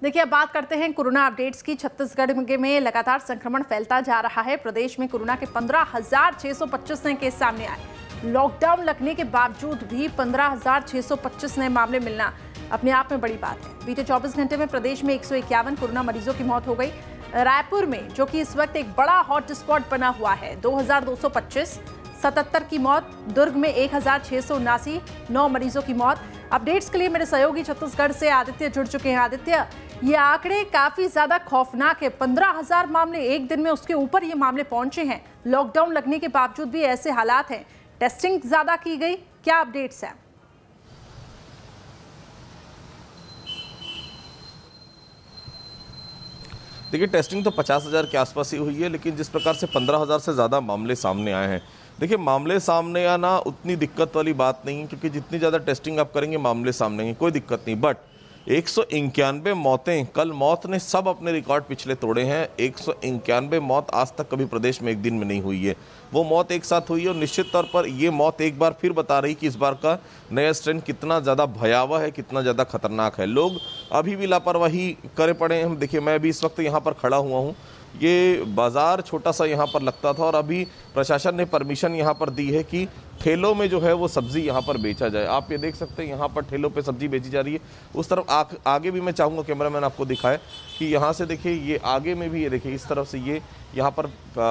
देखिए, अब बात करते हैं कोरोना अपडेट्स की। छत्तीसगढ़ में लगातार संक्रमण फैलता जा रहा है। प्रदेश में कोरोना के 15,625 नए केस सामने आए। लॉकडाउन लगने के बावजूद भी 15,625 नए मामले मिलना अपने आप में बड़ी बात है। बीते 24 घंटे में प्रदेश में 151 कोरोना मरीजों की मौत हो गई। रायपुर में, जो कि इस वक्त एक बड़ा हॉटस्पॉट बना हुआ है, 2,225, 77 की मौत। दुर्ग में 1,679, 9 मरीजों की मौत। अपडेट्स के लिए मेरे सहयोगी छत्तीसगढ़ से आदित्य जुड़ चुके हैं। आदित्य, ये आंकड़े काफी ज्यादा खौफनाक है। 15,000 मामले एक दिन में, उसके ऊपर ये मामले पहुंचे हैं। लॉकडाउन लगने के बावजूद भी ऐसे हालात हैं। टेस्टिंग ज्यादा की गई, क्या अपडेट्स हैं? देखिए, टेस्टिंग तो 50,000 के आसपास ही हुई है, लेकिन जिस प्रकार से 15,000 से ज़्यादा मामले सामने आए हैं, देखिए मामले सामने आना उतनी दिक्कत वाली बात नहीं है, क्योंकि जितनी ज़्यादा टेस्टिंग आप करेंगे मामले सामने आएंगे, कोई दिक्कत नहीं। बट 191 मौतें, कल मौत ने सब अपने रिकॉर्ड पिछले तोड़े हैं। 191 मौत आज तक कभी प्रदेश में एक दिन में नहीं हुई है। वो मौत एक साथ हुई है और निश्चित तौर पर ये मौत एक बार फिर बता रही कि इस बार का नया स्ट्रेन कितना ज़्यादा भयावह है, कितना ज़्यादा खतरनाक है। लोग अभी भी लापरवाही करे पड़े हैं। देखिए, मैं भी इस वक्त यहाँ पर खड़ा हुआ हूँ। ये बाज़ार छोटा सा यहाँ पर लगता था और अभी प्रशासन ने परमिशन यहाँ पर दी है कि ठेलों में जो है वो सब्ज़ी यहाँ पर बेचा जाए। आप ये देख सकते हैं, यहाँ पर ठेलों पे सब्ज़ी बेची जा रही है। उस तरफ आगे भी मैं चाहूँगा कैमरामैन आपको दिखाए कि यहाँ से देखिए, ये आगे में भी ये देखिए, इस तरफ से ये यहाँ पर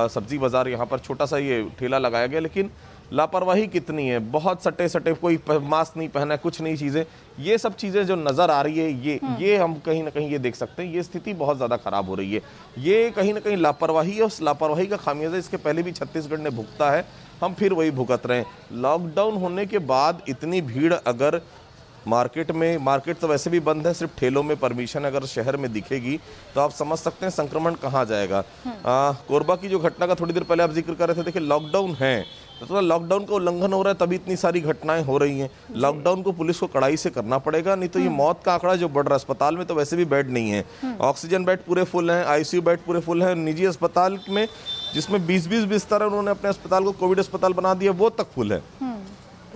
सब्ज़ी बाज़ार, यहाँ पर छोटा सा ये ठेला लगाया गया। लेकिन लापरवाही कितनी है, बहुत सटे सटे, कोई मास्क नहीं पहना है, कुछ नहीं चीज़ें, ये सब चीज़ें जो नज़र आ रही है, ये हम कहीं ना कहीं ये देख सकते हैं। ये स्थिति बहुत ज़्यादा ख़राब हो रही है। ये कहीं ना कहीं लापरवाही है। उस लापरवाही का खामियाजा इसके पहले भी छत्तीसगढ़ ने भुगता है, हम फिर वही भुगत रहे हैं। लॉकडाउन होने के बाद इतनी भीड़ अगर मार्केट तो वैसे भी बंद है, सिर्फ ठेलों में परमिशन अगर शहर में दिखेगी तो आप समझ सकते हैं संक्रमण कहाँ जाएगा। कोरबा की जो घटना का थोड़ी देर पहले आप जिक्र कर रहे थे, देखिए लॉकडाउन है तो लॉकडाउन का उल्लंघन हो रहा है, तभी इतनी सारी घटनाएं हो रही हैं। लॉकडाउन को पुलिस को कड़ाई से करना पड़ेगा, नहीं तो ये मौत का आंकड़ा जो बढ़ रहा है, अस्पताल में तो वैसे भी बेड नहीं है, ऑक्सीजन बेड पूरे फुल हैं, आईसीयू बेड पूरे फुल हैं। निजी अस्पताल में जिसमें 20-20 बिस्तर है, उन्होंने अपने अस्पताल को कोविड अस्पताल बना दिया, वो तक फुल है।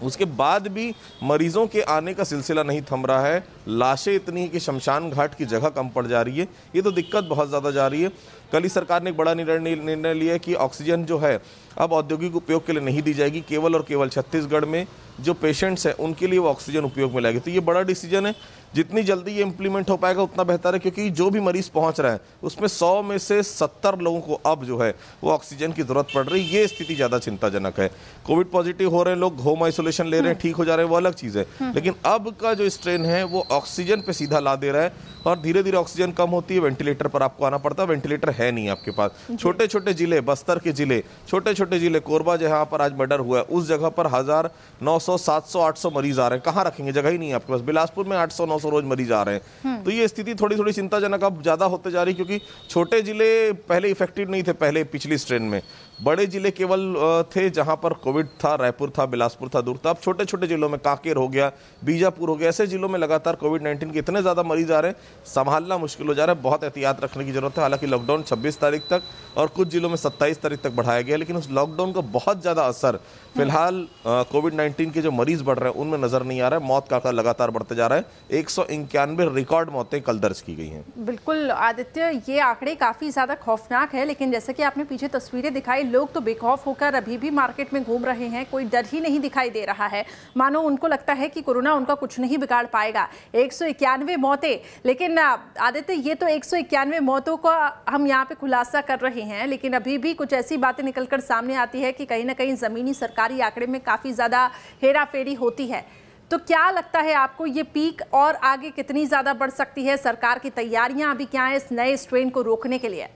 उसके बाद भी मरीजों के आने का सिलसिला नहीं थम रहा है। लाशें इतनी है कि शमशान घाट की जगह कम पड़ जा रही है। ये तो दिक्कत बहुत ज़्यादा जा रही है। कल ही सरकार ने एक बड़ा निर्णय लिया कि ऑक्सीजन जो है अब औद्योगिक उपयोग के लिए नहीं दी जाएगी, केवल और केवल छत्तीसगढ़ में जो पेशेंट्स हैं उनके लिए वो ऑक्सीजन उपयोग में लाएगी। तो ये बड़ा डिसीजन है। जितनी जल्दी ये इंप्लीमेंट हो पाएगा उतना बेहतर है, क्योंकि जो भी मरीज पहुंच रहा है उसमें 100 में से 70 लोगों को अब जो है वो ऑक्सीजन की जरूरत पड़ रही है। ये स्थिति ज़्यादा चिंताजनक है। कोविड पॉजिटिव हो रहे हैं लोग, होम आइसोलेशन ले रहे हैं, ठीक हो जा रहे हैं, वो अलग चीज़ है। लेकिन अब का जो स्ट्रेन है वो ऑक्सीजन पे सीधा ला दे रहा है और धीरे धीरे ऑक्सीजन कम होती है, वेंटिलेटर पर आपको आना पड़ता है। वेंटिलेटर है नहीं आपके पास। छोटे छोटे जिले, बस्तर के जिले, छोटे छोटे जिले, कोरबा जहाँ पर आज मर्डर हुआ है, उस जगह पर 1,900, 700, 800 मरीज आ रहे हैं। कहाँ रखेंगे, जगह ही नहीं है आपके पास। बिलासपुर में 800-900 रोज मरीज आ रहे हैं। तो ये स्थिति थोड़ी थोड़ी चिंताजनक अब ज्यादा होते जा रही, क्योंकि छोटे जिले पहले इफेक्टेड नहीं थे, पहले पिछली स्ट्रेन में। बड़े जिले केवल थे जहां पर कोविड था, रायपुर था, बिलासपुर था, दुर्ग था। अब छोटे छोटे जिलों में, कांकेर हो गया, बीजापुर हो गया, ऐसे जिलों में लगातार कोविड-19 के इतने ज़्यादा मरीज आ रहे हैं, संभालना मुश्किल हो जा रहा है। बहुत एहतियात रखने की जरूरत है। हालांकि लॉकडाउन 26 तारीख तक और कुछ जिलों में 27 तारीख तक बढ़ाया गया, लेकिन उस लॉकडाउन का बहुत ज़्यादा असर फिलहाल कोविड-19 के जो मरीज बढ़ रहे हैं उनमें नजर नहीं आ रहा है। मौत का आंकड़ा लगातार बढ़ते जा रहा है। 191 रिकॉर्ड मौतें कल दर्ज की गई हैं। बिल्कुल आदित्य, ये आंकड़े काफी ज्यादा खौफनाक है, लेकिन जैसे कि आपने पीछे तस्वीरें दिखाई, लोग तो बेखौफ होकर अभी भी मार्केट में घूम रहे हैं। कोई डर ही नहीं दिखाई दे रहा है, मानो उनको लगता है कि कोरोना उनका कुछ नहीं बिगाड़ पाएगा। 191 मौतें, लेकिन आदित्य ये तो 191 मौतों का हम यहाँ पे खुलासा कर रहे हैं, लेकिन अभी भी कुछ ऐसी बातें निकलकर सामने आती है कि कहीं ना कहीं जमीनी सरकारी आंकड़े में काफी ज्यादा हेराफेरी होती है। तो क्या लगता है आपको, ये पीक और आगे कितनी ज्यादा बढ़ सकती है? सरकार की तैयारियां अभी क्या है इस नए स्ट्रेन को रोकने के लिए?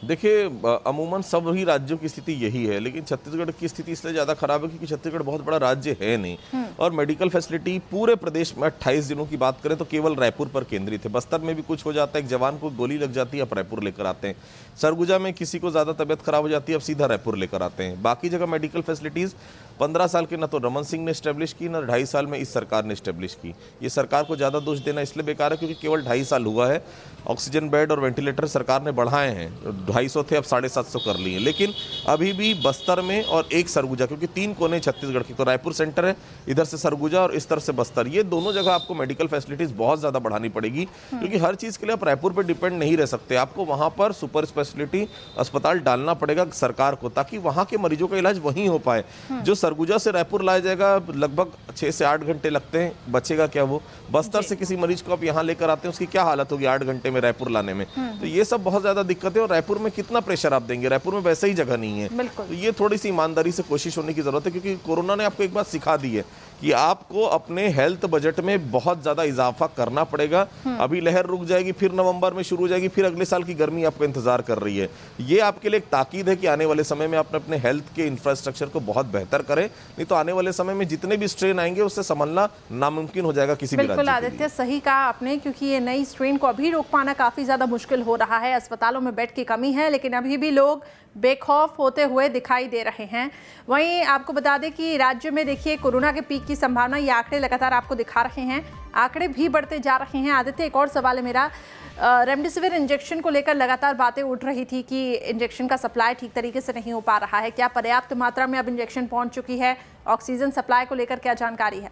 देखिए, अमूमन सभी राज्यों की स्थिति यही है, लेकिन छत्तीसगढ़ की स्थिति इसलिए ज़्यादा खराब है क्योंकि छत्तीसगढ़ बहुत बड़ा राज्य है नहीं। और मेडिकल फैसिलिटी पूरे प्रदेश में 28 जिलों की बात करें तो केवल रायपुर पर केंद्रित है। बस्तर में भी कुछ हो जाता है, एक जवान को गोली लग जाती है, आप रायपुर लेकर आते हैं। सरगुजा में किसी को ज़्यादा तबियत खराब हो जाती है, अब सीधा रायपुर लेकर आते हैं। बाकी जगह मेडिकल फैसिलिटीज़ 15 साल के न तो रमन सिंह ने स्टैब्लिश की, न 2.5 साल में इस सरकार ने स्टैब्लिश की। ये सरकार को ज़्यादा दोष देना इसलिए बेकार है क्योंकि केवल 2.5 साल हुआ है। ऑक्सीजन बेड और वेंटिलेटर सरकार ने बढ़ाए हैं, 250 थे, अब 750 कर लिए। लेकिन अभी भी बस्तर में और एक सरगुजा, क्योंकि 3 कोने छत्तीसगढ़ की, तो रायपुर सेंटर है, इधर से सरगुजा और इस तरह से बस्तर, ये दोनों जगह आपको मेडिकल फैसिलिटीज बहुत ज़्यादा बढ़ानी पड़ेगी, क्योंकि हर चीज़ के लिए आप रायपुर पर डिपेंड नहीं रह सकते। आपको वहाँ पर सुपर स्पेशलिटी अस्पताल डालना पड़ेगा सरकार को, ताकि वहाँ के मरीजों का इलाज वहीं हो पाए। जो सरगुजा से रायपुर लाया जाएगा लगभग 6 से 8 घंटे लगते हैं, बचेगा क्या वो? बस्तर से किसी मरीज को आप यहाँ लेकर आते हैं, उसकी क्या हालत होगी 8 घंटे में रायपुर लाने में? तो ये सब बहुत ज़्यादा दिक्कत है। और रायपुर में कितना प्रेशर आप देंगे? रायपुर में वैसे ही जगह नहीं है। तो ये थोड़ी सी ईमानदारी से कोशिश होने की जरूरत है, क्योंकि कोरोना ने आपको एक बात सिखा दी है कि आपको अपने हेल्थ बजट में बहुत ज्यादा इजाफा करना पड़ेगा। अभी लहर रुक जाएगी, फिर नवंबर में शुरू हो जाएगी, फिर अगले साल की गर्मी आपको इंतजार कर रही है। ये आपके लिए एक ताकीद है कि आने वाले समय में आप अपने हेल्थ के इंफ्रास्ट्रक्चर को बहुत बेहतर करें, नहीं तो आने वाले समय में जितने भी स्ट्रेन आएंगे उससे संभलना नामुमकिन हो जाएगा किसी भी राज्य के लिए। बिल्कुल आदित्य, सही कहा आपने, क्योंकि ये नई स्ट्रेन को अभी रोक पाना काफी ज्यादा मुश्किल हो रहा है। अस्पतालों में बेड की कमी है, लेकिन अभी भी लोग बेखौफ होते हुए दिखाई दे रहे हैं। वहीं आपको बता दें कि राज्य में देखिए कोरोना के पीक की संभावना, ये आंकड़े लगातार आपको दिखा रहे हैं, आंकड़े भी बढ़ते जा रहे हैं। आदित्य, एक और सवाल है मेरा, रेमडेसिविर इंजेक्शन को लेकर लगातार बातें उठ रही थी कि इंजेक्शन का सप्लाई ठीक तरीके से नहीं हो पा रहा है, क्या पर्याप्त मात्रा में अब इंजेक्शन पहुंच चुकी है? ऑक्सीजन सप्लाई को लेकर क्या जानकारी है?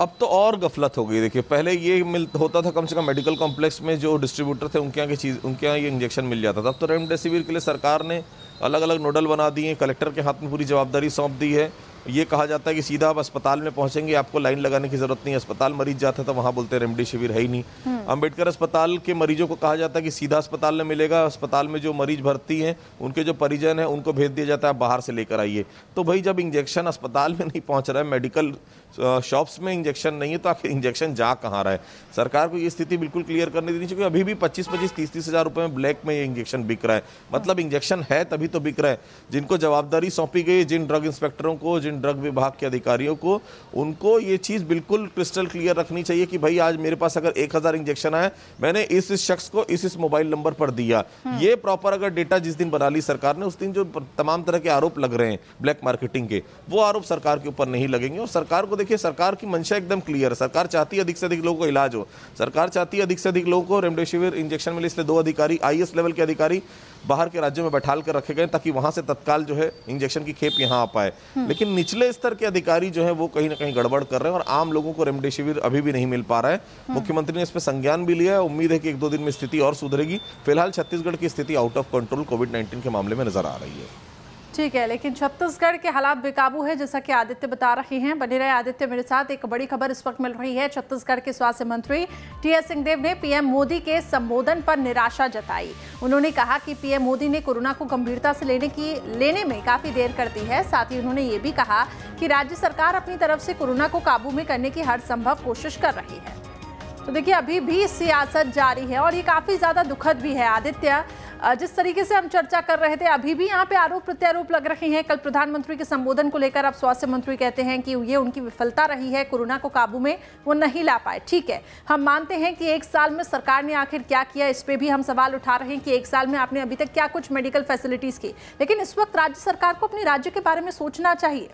अब तो और गफलत हो गई। देखिए पहले ये होता था कम से कम मेडिकल कॉम्प्लेक्स में जो डिस्ट्रीब्यूटर थे उनके यहाँ ये इंजेक्शन मिल जाता था। अब तो रेमडेसिविर के लिए सरकार ने अलग अलग नोडल बना दिए, कलेक्टर के हाथ में पूरी जवाबदारी सौंप दी है। ये कहा जाता है कि सीधा आप अस्पताल में पहुंचेंगे, आपको लाइन लगाने की जरूरत नहीं है। अस्पताल मरीज जाते तो वहां बोलते हैं रेमडेसिविर है ही नहीं। अंबेडकर अस्पताल के मरीजों को कहा जाता है कि सीधा अस्पताल में मिलेगा। अस्पताल में जो मरीज भर्ती हैं उनके जो परिजन हैं उनको भेज दिया जाता है, बाहर से लेकर आइए। तो भाई जब इंजेक्शन अस्पताल में नहीं पहुंच रहा है, मेडिकल शॉप्स में इंजेक्शन नहीं है, तो आखिर इंजेक्शन जा कहाँ रहा है? सरकार को ये स्थिति बिल्कुल क्लियर करने देनी चाहिए। अभी भी 25-25, 30-30 हज़ार रुपए में ब्लैक में ये इंजेक्शन बिक रहा है। मतलब इंजेक्शन है तभी तो बिक रहा है। जिनको जवाबदारी सौंपी गई, जिन ड्रग इंस्पेक्टरों को, जिन ड्रग विभाग के अधिकारियों को, उनको ये चीज़ बिल्कुल क्रिस्टल क्लियर रखनी चाहिए कि भाई आज मेरे पास अगर 1000 इंजेक्शन आए, मैंने इस शख्स को इस मोबाइल नंबर पर दिया। ये प्रॉपर अगर डेटा जिस दिन बना ली सरकार ने, उस दिन जो तमाम तरह के आरोप लग रहे हैं ब्लैक मार्केटिंग के, वो आरोप सरकार के ऊपर नहीं लगेंगे। और सरकार को देखिए, सरकार की मंशा एकदम क्लियर है। सरकार चाहती है अधिक से अधिक लोगों को इलाज हो, सरकार चाहती है अधिक से अधिक लोगों को रेमडेसिविर इंजेक्शन मिले। इसलिए 2 अधिकारी, IAS लेवल के अधिकारी बाहर के राज्यों में बैठाल कर रखे गए ताकि वहां से तत्काल जो है इंजेक्शन की खेप यहां आ पाए। लेकिन निचले स्तर के अधिकारी जो है वो कहीं ना कहीं गड़बड़ कर रहे हैं और आम लोगों को रेमडेसिविर अभी भी नहीं मिल पा रहा है। मुख्यमंत्री ने इस पर संज्ञान भी लिया है। उम्मीद है कि 1-2 दिन में स्थिति और सुधरेगी। फिलहाल छत्तीसगढ़ की स्थिति आउट ऑफ कंट्रोल कोविड-19 के मामले में नजर आ रही है। ठीक है, लेकिन छत्तीसगढ़ के हालात बेकाबू है, जैसा कि आदित्य बता रहे हैं। बने रहे आदित्य मेरे साथ। एक बड़ी खबर इस वक्त मिल रही है। छत्तीसगढ़ के स्वास्थ्य मंत्री टी.एस. सिंहदेव ने पीएम मोदी के संबोधन पर निराशा जताई। उन्होंने कहा कि पीएम मोदी ने कोरोना को गंभीरता से लेने में काफी देर कर दी है। साथ ही उन्होंने ये भी कहा कि राज्य सरकार अपनी तरफ से कोरोना को काबू में करने की हर संभव कोशिश कर रही है। तो देखिए, अभी भी सियासत जारी है और ये काफी ज्यादा दुखद भी है। आदित्य, जिस तरीके से हम चर्चा कर रहे थे, अभी भी यहाँ पे आरोप प्रत्यारोप लग रहे हैं। कल प्रधानमंत्री के संबोधन को लेकर अब स्वास्थ्य मंत्री कहते हैं कि ये उनकी विफलता रही है, कोरोना को काबू में वो नहीं ला पाए। ठीक है, हम मानते हैं कि 1 साल में सरकार ने आखिर क्या किया, इस पे भी हम सवाल उठा रहे हैं कि 1 साल में आपने अभी तक क्या कुछ मेडिकल फैसिलिटीज की। लेकिन इस वक्त राज्य सरकार को अपने राज्य के बारे में सोचना चाहिए।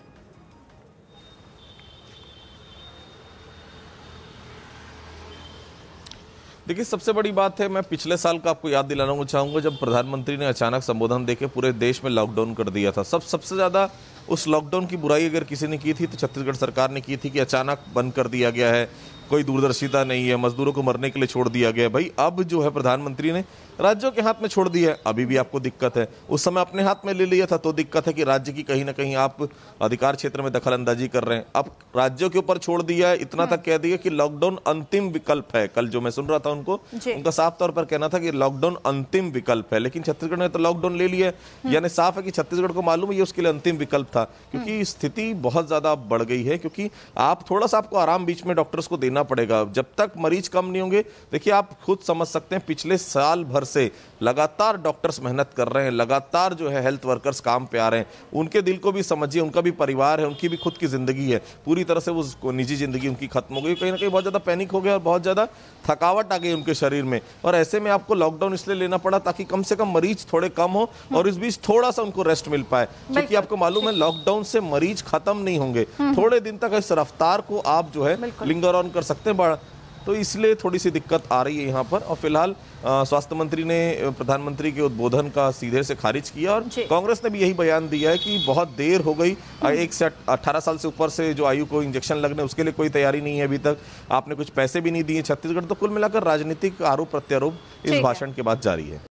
देखिए, सबसे बड़ी बात है, मैं पिछले साल का आपको याद दिलाना चाहूँगा जब प्रधानमंत्री ने अचानक संबोधन देके पूरे देश में लॉकडाउन कर दिया था। सबसे ज़्यादा उस लॉकडाउन की बुराई अगर किसी ने की थी तो छत्तीसगढ़ सरकार ने की थी कि अचानक बंद कर दिया गया है, कोई दूरदर्शिता नहीं है, मजदूरों को मरने के लिए छोड़ दिया गया है। भाई अब जो है प्रधानमंत्री ने राज्यों के हाथ में छोड़ दिया है। अभी भी आपको दिक्कत है, उस समय अपने हाथ में ले लिया था तो दिक्कत है कि राज्य की कहीं ना कहीं आप अधिकार क्षेत्र में दखल अंदाजी कर रहे हैं। अब राज्यों के ऊपर छोड़ दिया है, इतना तक कह दिया कि लॉकडाउन अंतिम विकल्प है। कल जो मैं सुन रहा था उनका साफ तौर पर कहना था कि लॉकडाउन अंतिम विकल्प है, लेकिन छत्तीसगढ़ ने तो लॉकडाउन ले लिया है। यानी साफ है कि छत्तीसगढ़ को मालूम है ये उसके लिए अंतिम विकल्प था, क्योंकि स्थिति बहुत ज्यादा बढ़ गई है। क्योंकि आप थोड़ा सा आपको आराम बीच में डॉक्टर्स को देना पड़ेगा जब तक मरीज कम नहीं होंगे। देखिए, आप खुद समझ सकते हैं, पिछले साल भर से लगातार डॉक्टर्स मेहनत कर रहे हैं, लगातार जो है हेल्थ वर्कर्स काम पे आ रहे हैं। उनके दिल को भी समझिए, उनका भी परिवार है, उनकी भी खुद की जिंदगी है। पूरी तरह से वो निजी जिंदगी उनकी खत्म हो गई, कहीं ना कहीं बहुत ज्यादा पैनिक हो गया और बहुत ज्यादा थकावट आ गई उनके शरीर में। और ऐसे में आपको लॉकडाउन इसलिए लेना पड़ा ताकि कम से कम मरीज थोड़े कम हो और इस बीच थोड़ा सा उनको रेस्ट मिल पाए। क्योंकि आपको मालूम है लॉकडाउन से मरीज खत्म नहीं होंगे, थोड़े दिन तक इस रफ्तार को आप जो है लिंगर ऑन कर सकते हैं। तो इसलिए थोड़ी सी दिक्कत आ रही है यहाँ पर। और फिलहाल स्वास्थ्य मंत्री ने प्रधानमंत्री के उद्बोधन का सीधे से खारिज किया और कांग्रेस ने भी यही बयान दिया है कि बहुत देर हो गई, 1 से 18 साल से ऊपर से जो आयु को इंजेक्शन लगने उसके लिए कोई तैयारी नहीं है अभी तक, आपने कुछ पैसे भी नहीं दिए छत्तीसगढ़। तो कुल मिलाकर राजनीतिक आरोप प्रत्यारोप इस भाषण के बाद जारी है।